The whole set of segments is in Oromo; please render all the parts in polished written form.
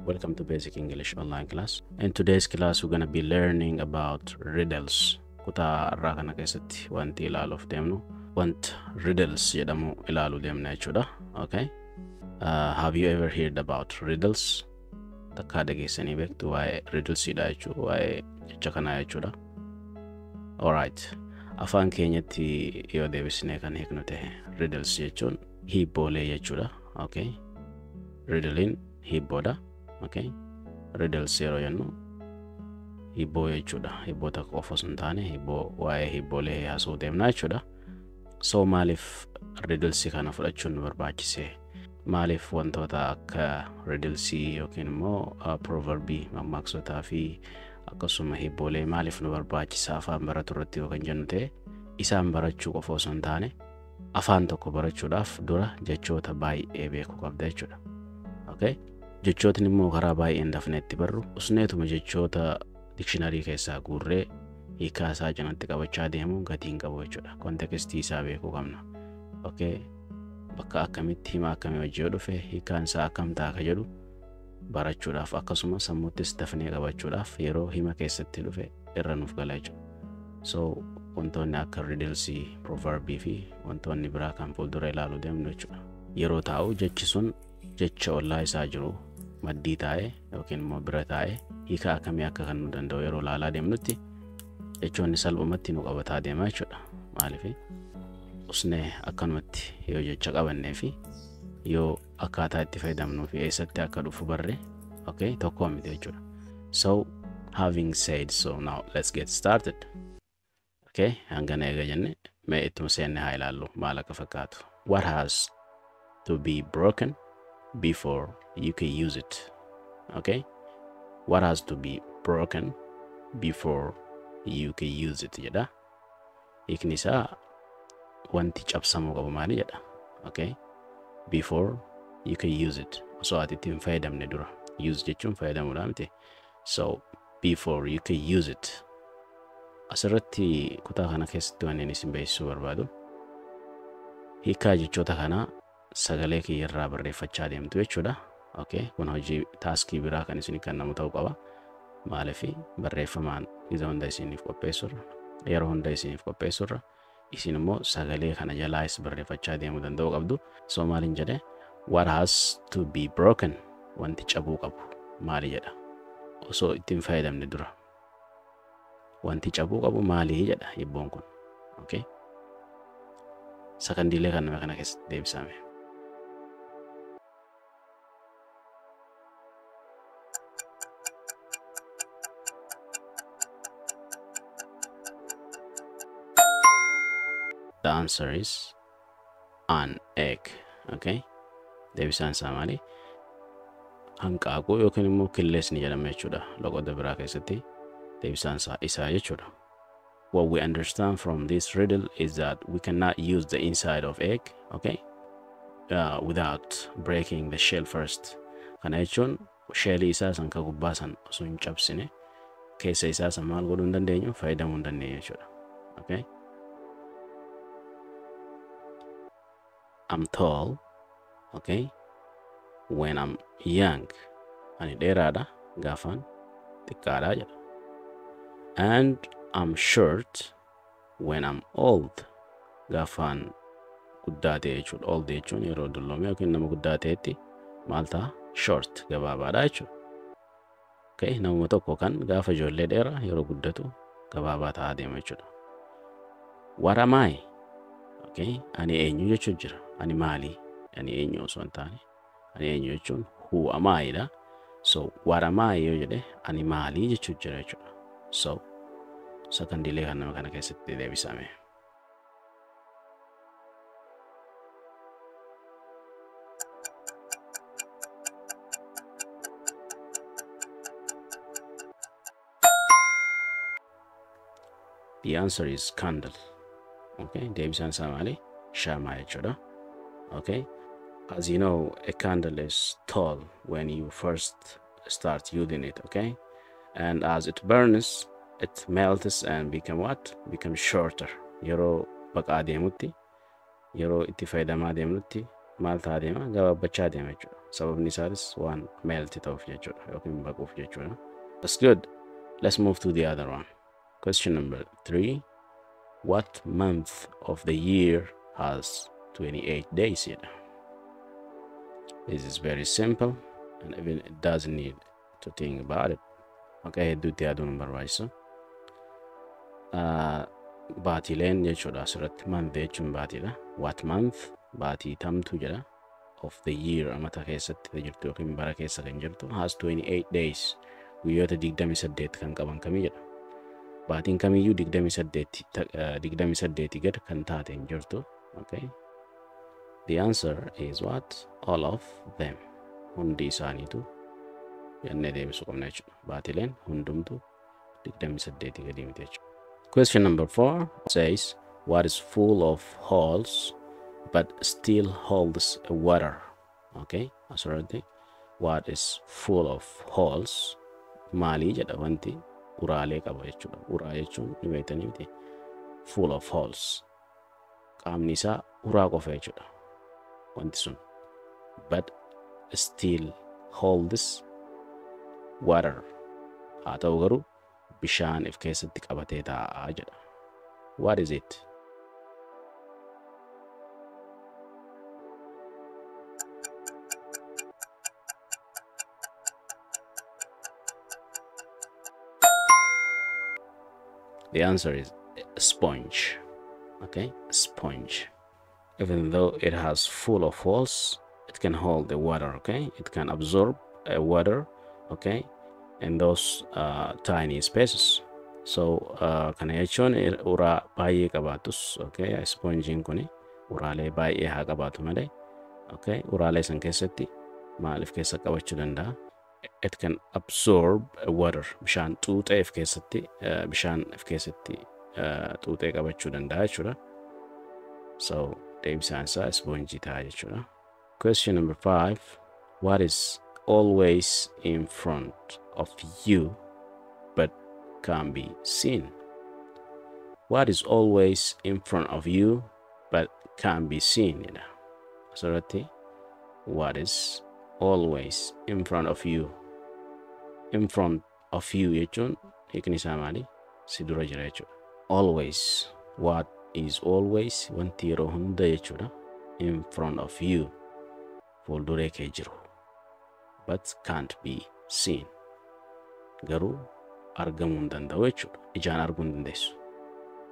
Welcome to Basic English Online class. In today's class, we're going to be learning about riddles. Kutaa irraa kana keessatti wanti ilaaluuf deemnu want riddles jedhamu ilaaluu deemna jechuudha. Okay. Have you ever heard about riddles? Takka dhageessanii beektu waa'ee riddles dha jechuudha, waa'ee jecha kanaa jechuudha. Alright. Afaan keenyatti yoo deebisnee kan hiiknu ta'e riddles jechuun hiibboolee jechuudha. Okay. Riddling hiibboodha. Okay. Riddles yeroo jennu hiibboo jechuudha. Hiibboo takka qofa osoo hin taane hiibboo waa'ee hiibboolee haasa'uu deemna jechuudha. So maaliif riddles kana fudhachuun barbaachise? Maaliif wantoota akka riddles yookiin immoo proverbii mammaaksotaa fi akkasuma hiibboolee maaliif nu barbaachisa afaan baratu irratti yoo kan jennu ta'e isaan barachuu qofa osoo hin taane afaan tokko barachuudhaaf dura jechoota baay'ee beekuu qabda jechuudha. Okay. Jechootni immoo karaa baay'een dafneetti barru usneetuma jechoota dictionary keessaa guurree hiikaa isaa cinatti qabachaa deemuun gatiin qabu jechuudha. Kontekstii isaa beekuu qabna. Okay. Bakka akkamitti hima akkamii wajjii dhufe hiikaan isaa akkam ta'a ka jedhu barachuudhaaf akkasuma sammuuttis dafnee qabachuudhaaf yeroo hima keessatti dhufe irra nuuf gala jechuudha. So wantoonni akka riddles, proverbii fi wantoonni biraa kan fuuldura ilaaluu deemnu jechuudha. Yeroo taa'u jechi sun jecha ollaa isaa jiru maddii taa'ee yookiin immoo bira taa'ee hiikaa akkamii akka kan nu danda'u yeroo ilaalaa deemnutti jechoonni salphumatti nu qabataa deemaa jechuudha. Maaliif usnee akkanumatti yoo jecha qabannee fi yoo akkaataa itti fayyadamnuu fi eessatti akka dhufu barre okay tokko miti jechuudha. So having said so, now let's get started. Okay, hangana eega jenne mee ittuma seenne haa ilaallu maal akka fakkaatu. What has to be broken before you can use it? Okay, what has to be broken before you can use it jedha. Hiikni isaa wanti cabsamuu qabu maali jedha. Okay, before you can use it, osoo ati ittiin fayyadamne dura. Use jechuun fayyadamuudha miti. So before you can use it, asirratti kutaa kana keessatti waan inni isin beeksisuu barbaadu hiikaa jechoota kana sagalee kiyyarraa barreeffachaa deemtu jechuudha. Okay, kun hojii taaskii biraa kan isin kennamu ta'uu qaba. Maaliif barreeffamaan isa hunda isiniif qopheessurra, yeroo hunda isiniif qopheessurra isin immoo sagalee kana jalaas barreeffachaa deemuu danda'uu qabdu. So maaliin jedhe what has to be broken, wanti cabuu qabu maali jedha. Osoo ittiin fayyadamne dura wanti cabuu qabu maali jedha hiibboon kun. Okay, sakandiilee kana keessatti deebisame. The answer is an egg. Okay, deebisaan isaa maali? Hanqaaquu yookiin immoo killeesni jedhama jechuudha. Loqoda biraa keessatti deebisaan isaa jechuudha. What we understand from this riddle is that we cannot use the inside of egg, okay, without breaking the shell first. Kana jechuun shellii isaa san ka gubbaa san osoo hin cabsine keessa isaa san maal godhuu hin dandeenyu fayyadamuu hin dandeenyu jechuudha. Okay. I'm tall, okay, when I'm young. Ani dheeraadha gaafaan xiqqaadha jedha. And I'm short when I'm old. Gaafaan guddaa ta'e jechuudha. Old jechuun yeroo dulloome yookiin nama guddaa ta'etti maal ta'a? Short, gabaabaadha jechuudha. Okay, namuma tokko kan gaafa ijoollee dheeraa yeroo guddatu gabaabaa ta'aa deema jechuudha. What am I? Okay, ani eenyu jechuun jira. Ani maali? Ani eenyu osoo hin taane ani eenyu jechuun who am I dha. So what am I yoo jedhe ani maali jechuun jira jechuudha. So sakandiilee kana keessatti deebisame. The answer is candle. Okay, deebisaan isaa maali? Shama jechuudha. Okay, as you know, a candle is tall when you first start using it. Okay, and as it burns, it melts and become what? Become shorter. Yeroo baqaa deemutti, yeroo itti fayyadamaa deemnutti maal ta'a deema? Gabaabbachaa deema jechuudha. sababni isaatis waan melt ta'uuf jechuudha yookiin baquuf jechuudha. That's good. Let's move to the other one. Question number 3. What month of the year has 28 days jedha. This is very simple and even it doesn't need to think about it. Okay, hedduutti yaaduun hin barbaachisu. Baatiileen jechuudha asirratti month jechuun baatiidha. What month baatii tamtu jedha of the year amata keessatti jirtu yookiin bara keessa kan jirtu has 28 days guyyoota 28 kan qaban kamii jedha. Baatiin kamiyyuu 28 gad kan taate hin jirtu. Okay, the answer is what? All of them. Hundi isaaniitu jennee deebisuu qabna jechuudha. Baatiileen hundumtu 28 gadi miti jechuudha. Question number 4 says, what is full of holes but still holds water? Okay, asirratti what is full of holes maalii jedha wanti uraalee qaba jechuudha. Uraa jechuun ni beektanii miti. Full of holes qaamni isaa uraa qofa jechuudha wanti sun, but still holds water haa ta'u garuu bishaan if keessatti qabatee taa'aa jedha. What is it? The answer is a sponge. Okay, a sponge. Even though it has full of holes, it can hold the water. Okay, it can absorb water. Okay, in those tiny spaces. So kana jechuun uraa baay'ee qabaatus. Okay, spongein kuni uraalee baay'ee haa qabaatu malee. Okay, uraalee san keessatti maaliif keessa qabachuu danda'a? It can absorb water. Bishaan xuuxee if keessatti xuuxee qabachuu danda'a jechuudha. So deebisaan isaa sponge ta'a jechuudha. Question number 5. What is always in front of you but can't be seen? What is always in front of you but can't be seen? Asirratti what is always in front of you? In front of you jechuun hiikni isaa maali? Si dura jira jechuudha. Always, what is always? Wanti yeroo hunda jechuudha. In front of you, fuulduree kee jiru, but can't be seen. Garuu argamuu hin danda'u jechuudha. Ijaan arguu hin dandeessu.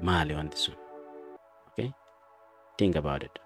Maali wanti sun? Okay, think about it.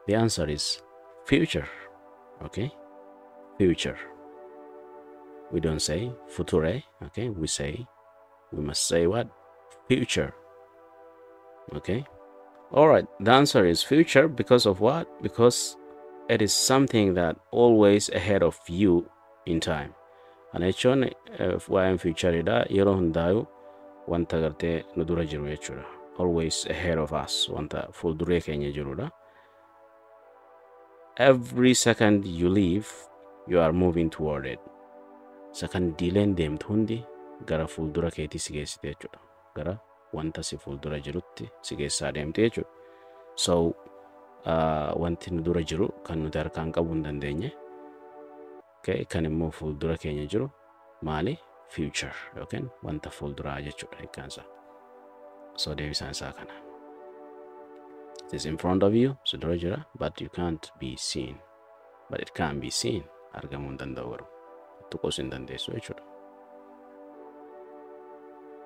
The answer is future. Okay, future. We don't say future. Okay, we must say what? Future. Okay, all right, the answer is future because of what? Because it is something that always ahead of you in time. Kana jechuun waa'een futureidha yeroo hundaayu wanta gartee nu dura jiru jechuudha. Always ahead of us, wanta fuulduree keenya jirudha. Every second you live, you are moving toward it. Sakandiileen deemtu hundi gara fuuldura keetii si geessite jechuudha. Gara wanta si fuuldura jirutti si geessaa deemte jechuudha. So wanti nu dura jiru kan nuti harkaan qabuu hin dandeenye. Okay, kan immoo fuuldura keenya jiru maali? Future yookiin wanta fuulduraa jechuudha hiikkaansa. So deebisaan isaa kana. It is in front of you, si dura jira, but you can't be seen. But it can be seen. Argamuu hin danda'u garuu. Tuqus hin dandeessu jechuudha.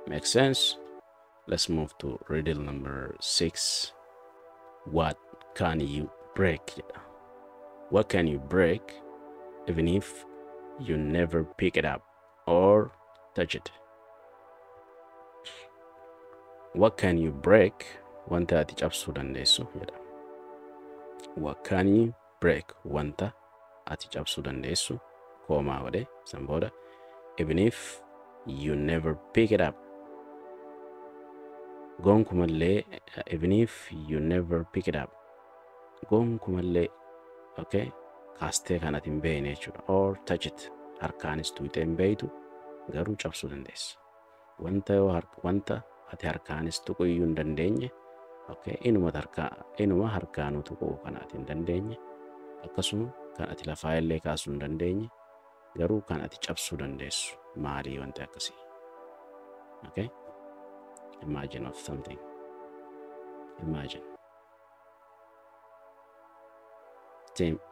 Makes sense? Let's move to riddle number 6. What can you break? What can you break even if you never pick it up or touch it? What can you break? Wanta ati cabsuu dandeessu jedha. What can you break? Wanta ati cabsuu dandeessu koomaa godhe san booda even if you never pick it up. Gonkumallee even if you never pick it up. Gonkumallee okay kaastee kanatti hin beekne jechuudha. Or touch it. Harkaanis tuutee hin beektu garuu cabsuu dandeessa. Wanta ati harkaanis tuquu iyyuu hin dandeenye, okay, inuma harkaanuu tuquu kan ati hin dandeenye, akkasuma kan ati lafaa illee kaasuu hin dandeenye, garuu kan ati cabsuu dandeessu maalii wanti akkasii? Okay, imagine of something. Imagine.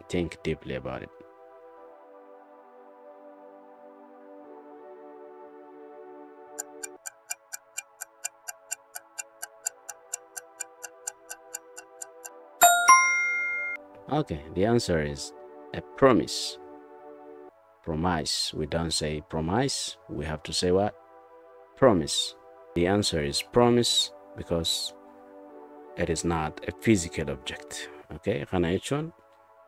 Think deeply about it. Okay, the answer is a promise. Promise. We don't say promise. We have to say what? Promise. The answer is promise because it is not a physical object. Okay, kana jechuun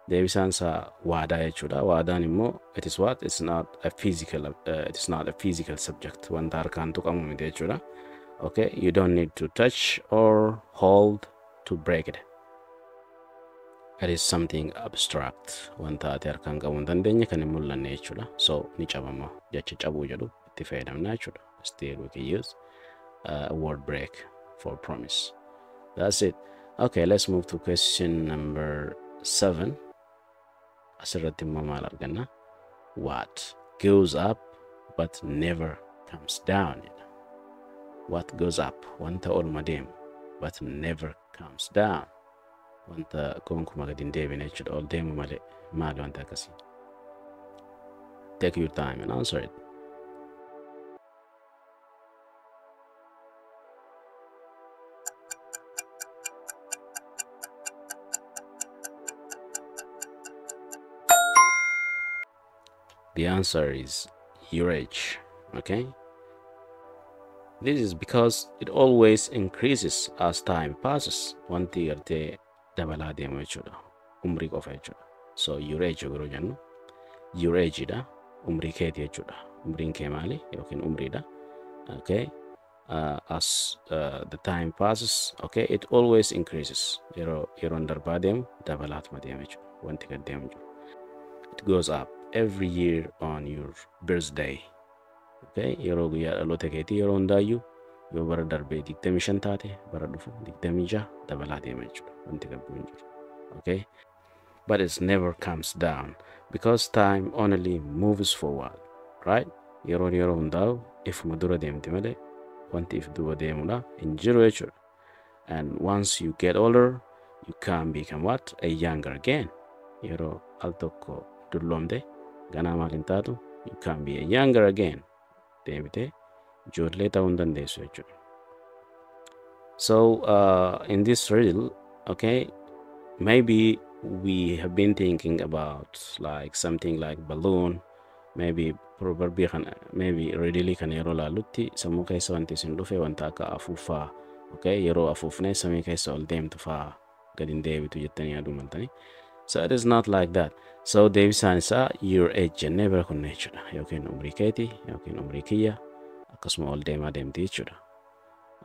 deebisaan isaa waadaa jechuudha. Waadaan immoo it is what? It is not a physical subject. Wanta harkaan tuqamu miti jechuudha. Okay, you don't need to touch or hold to break it. It is something abstract. Wanta ati harkaan qabuu hin dandeenye kan hin mul'anne jechuudha. So ni cabama. Jecha cabuu jedhu itti fayyadamna jechuudha. Still we can use a word break for promise. That's it. Okay, let's move to question number 7. Asirratti immoo maal arganna? What goes up but never comes down? What goes up? Wanta olma deemu but never comes down. Wanta gonkumaa gadi hin deebine jechuudha. Ol deemu malee maali wanta akkasii? Take your time and answer it. The answer is your age. Okay, this is because it always increases as time passes. Wanti gartee dabalaa deemu jechuudha. Umrii qofa jechuudha. So your age yeroo jennu your age dha, umrii keeti jechuudha. Umriin kee maali? Yookiin umriidha. Okay, as the time passes, okay, it always increases. Yeroon darbaa deemu dabalaatuma deema jechuudha. Wanti gad deemu jiru. It goes up every year on your birthday. Okay, yeroo guyyaa dhaloota keetii yeroo hundaayyuu yoo bara darbee 25 taate bara dhufu 26 dabalaa deema jechuudha. Wanti gad bu'u hin jiru. Okay, but it never comes down because time only moves forward, right? Yeroo hundaa'u ifuma dura deemti malee wanti if duuba deemudha hin jiru jechuudha. And once you get older, you can become what? A younger again. Yeroo al tokko dulloomte ganaa maal hin taatu, you can be a younger again. Deebite ijoollee ta'uu hin dandeessu jechuudha. So in this riddle, okay, maybe we have been thinking about like something like balloon, maybe probably maybe riddle kan yeroo laalutti sammuu keessa wanti isin dhufe wanta akka afuuffaa. Okay, yeroo afuufnee samii keessa ol deemtu faa gadi hin deebitu jettanii yaaduu maltanii. So it is not like that. So deebisaan isaa your age jennee bira kunne jechuudha. Yookiin umrii keeti yookiin umrii kiyya akkasuma ol deemaa deemti jechuudha.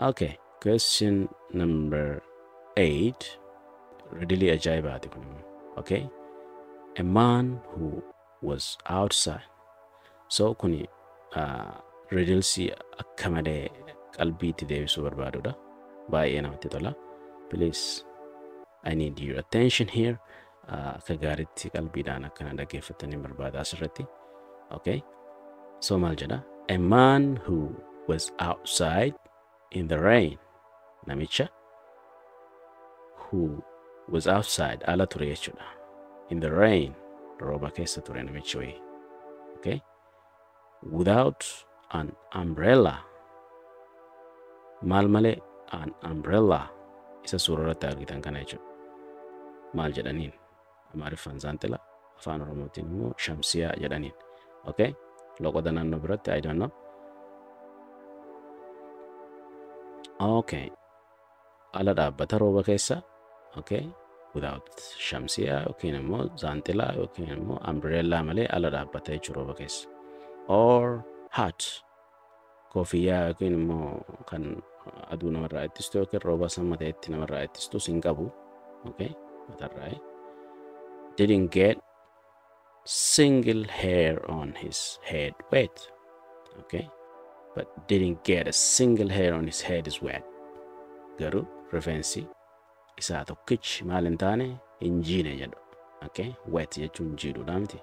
Okay, question number 8. Riddle ajaa'ibaati kun immoo. Okay, a man who was outside. So kuni riddlesii akka malee qalbiitti deebisuu barbaadudha. Baay'ee namatti tola. Please, I need your attention here. Akka gaariitti qalbiidhaan akkana dhaggeeffatanii barbaada asirratti. Okay, so maal jedha? A man who was outside in the rain. Namicha who was outside ala ture jechuudha. In the rain, rooba keessa ture namichi wayii. Okay, without an umbrella. Maal malee an umbrella. Isa suurarratti argitan kana jechuudha. Maal jedhaniin? Amaariffaan zaantila, afaan oromootiin immoo shamsiyaa jedhaniin. Okay, loqoda naannoo biratti I don't know. Okay, ala dhaabbata rooba keessa. Okay, without shamsiyaa yookiin immoo zaantilaa yookiin immoo umbrella malee ala dhaabbata jechuudha rooba keessa. Or hat, koofiyyaa yookiin immoo kan aduu namarraa ittistu yookiin rooba samma ta'etti namarraa ittistu sin qabu. Okay, matarraa didn't get single hair on his head wet. Okay, but didn't get a single hair on his head is wet. Garuu rifeensi isaa tokkichi maal hin taane hin jiine jedhu. Okay, wet jechuun jiidhuudha miti.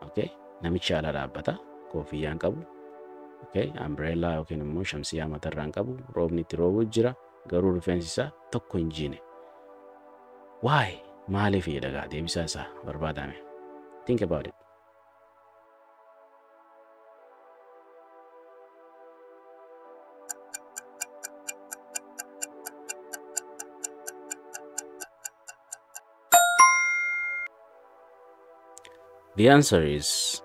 Okay, namichi ala dhaabbata, koofiyyaan qabu. Okay, umbrella yookiin immoo shamsiyaa matarraan qabu, roobni itti roobuu jira, garuu rifeensi isaa tokko hin jiine. Why? Maaliif jedhagaa deebisaa isaa barbaadame. Think about it. The answer is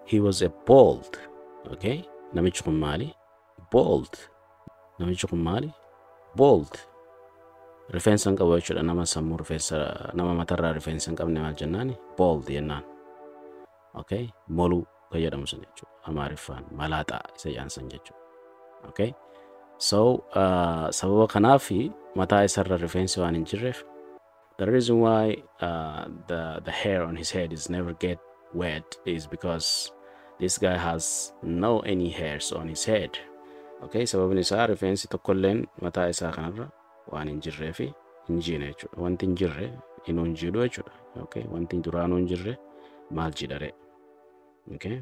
he was a bald. Okay, namichi kun maali? Bald. Namichi kun maali? Bald. Rifeensa hin qabu jechuudha. Nama sammuu rifeensa nama matarraa rifeensa hin qabne maal jennaani? Bald jennaan. Okay, moluu kan jedhamu sun jechuudha. Amaariffaan malaaxaa isa jaansan jechuudha. Okay, so sababa kanaaf mataa isarra rifeensi waan hin jirreef, the reason why the hair on his head is never get wet is because this guy has no any hairs on his head. Okay, sababni isaa rifeensi tokkolleen mataa isaa kanarra waan hin jirreef hin jiine jechuudha. Wanti hin jirre hin jiidhu jechuudha. Okay, wanti duraanuu hin jirre maal jiidhare. Okay.